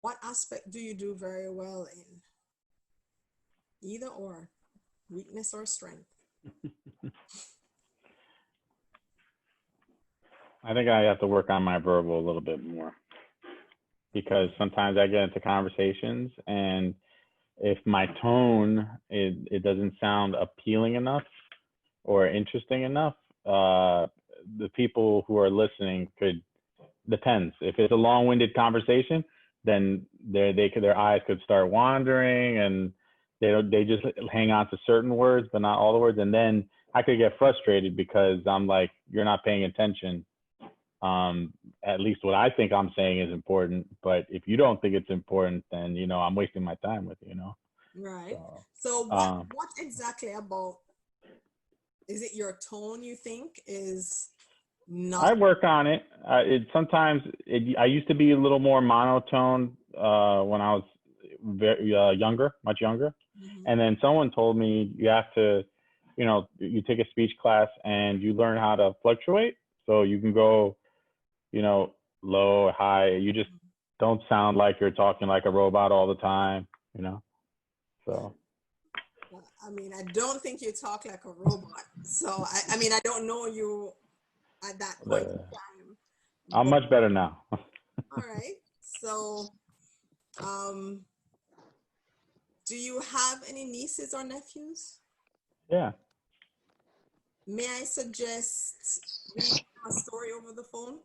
What aspect do you do very well in? Either or, weakness or strength. I think I have to work on my verbal a little bit more because sometimes I get into conversations and if my tone it doesn't sound appealing enough or interesting enough, the people who are listening could depends. If it's a long-winded conversation, then their eyes could start wandering and they just hang on to certain words but not all the words, and then I could get frustrated because I'm like, you're not paying attention. At least what I think I'm saying is important, but if you don't think it's important, then I'm wasting my time with Right. so So um what exactly about, is it your tone you think is I not? work on it. I used to be a little more monotone when I was very younger, much younger. Mhm. And then someone told me you have to, you take a speech class and you learn how to fluctuate. So you can go, you know, low, high. You just don't sound like you're talking like a robot all the time, you know. So I mean, I don't think you talk like a robot. So I mean, I don't know you at that point the, in time. I'm But much better now. all right. So, um, do you have any nieces or nephews? Yeah. May I suggest reading a story over the phone?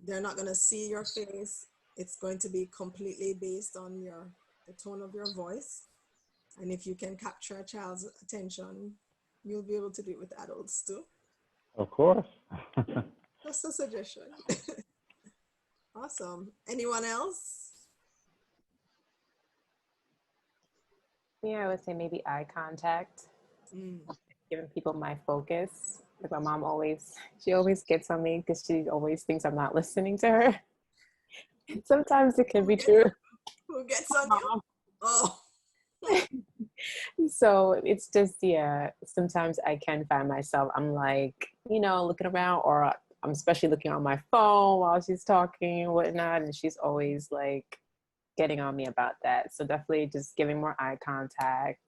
They're not going to see your face. It's going to be completely based on the tone of your voice. And if you can capture a child's attention, you'll be able to do it with adults too. Of course. Just a suggestion. Awesome. Anyone else? Yeah, I would say maybe eye contact, Mm. giving people my focus. Like my mom always, she always gets on me because she always thinks I'm not listening to her. Sometimes it can Who be gets, true. who gets on you? Oh, So it's just, yeah, sometimes I can find myself, I'm like, looking around, or I'm especially looking on my phone while she's talking and whatnot. And she's always like getting on me about that. So definitely just giving more eye contact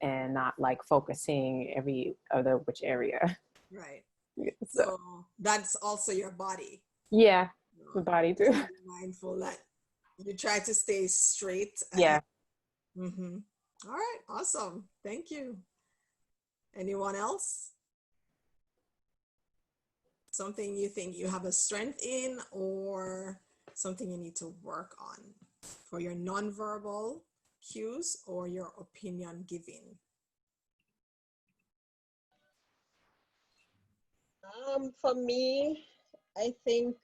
and not like focusing every other which area. right. So So that's also your body. yeah, You the know, body just too. be mindful that you try to stay straight ahead. Yeah. Mhm. All right, awesome. Thank you. Anyone else? Something you think you have a strength in or something you need to work on for your nonverbal cues or your opinion giving? For me, I think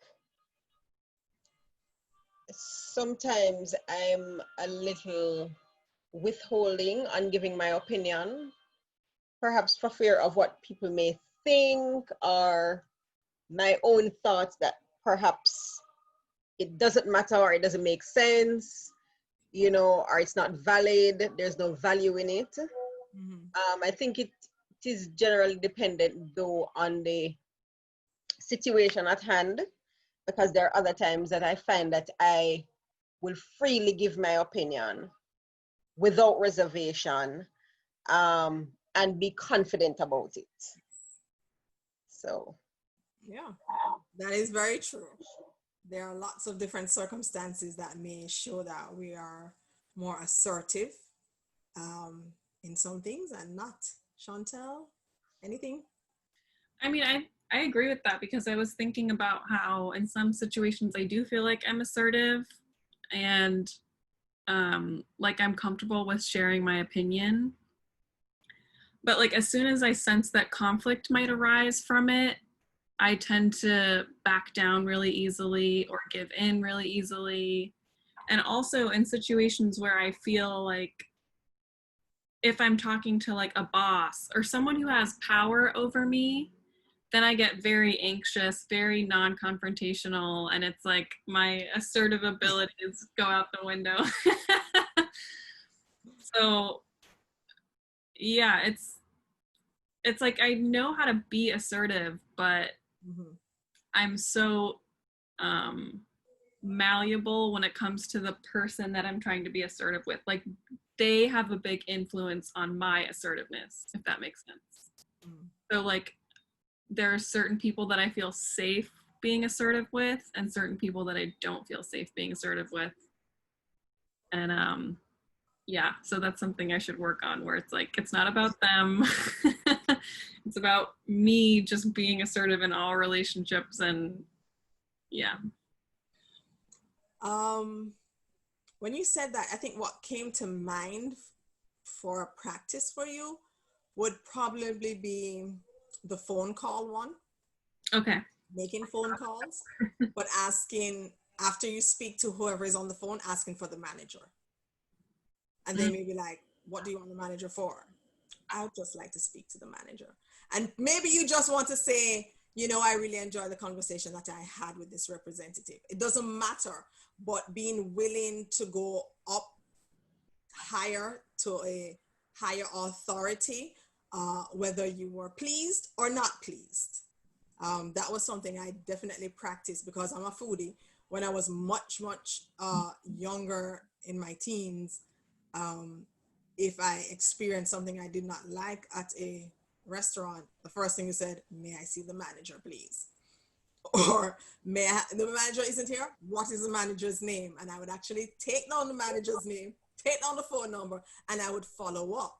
sometimes I'm a little withholding on giving my opinion, perhaps for fear of what people may think or my own thoughts that perhaps it doesn't matter or it doesn't make sense, or it's not valid, there's no value in it. Mhm. I think it is generally dependent though on the situation at hand, because there are other times that I find that I will freely give my opinion without reservation, and be confident about it. So, Yeah, that is very true. There are lots of different circumstances that may show that we are more assertive um, in some things and not. Chantel, anything? I mean, I agree with that because I was thinking about how in some situations I do feel like I'm assertive and like I'm comfortable with sharing my opinion. But like as soon as I sense that conflict might arise from it, I tend to back down really easily or give in really easily. And also in situations where I feel like if I'm talking to like a boss or someone who has power over me, then I get very anxious, very non confrontational, and it's like my assertive abilities go out the window. So, yeah, it's like I know how to be assertive, but Mhm. I'm so um malleable when it comes to the person that I'm trying to be assertive with. Like they have a big influence on my assertiveness, if that makes sense. Mm. So like there are certain people that I feel safe being assertive with and certain people that I don't feel safe being assertive with. And yeah, so that's something I should work on where it's like it's not about them. It's about me just being assertive in all relationships. And yeah. When you said that, I think what came to mind for a practice for you would probably be the phone call one. Okay. Making phone calls, but asking after you speak to whoever is on the phone, asking for the manager. And they may be like, what do you want the manager for? I would just like to speak to the manager. And maybe you just want to say, you know, I really enjoy the conversation that I had with this representative. It doesn't matter, but being willing to go up higher to a higher authority, whether you were pleased or not pleased. That was something I definitely practiced because I'm a foodie. When I was much younger in my teens, if I experienced something I did not like at a restaurant, the first thing you said, may I see the manager, please? Or the manager isn't here? What is the manager's name? And I would actually take down the manager's name, take down the phone number, and I would follow up.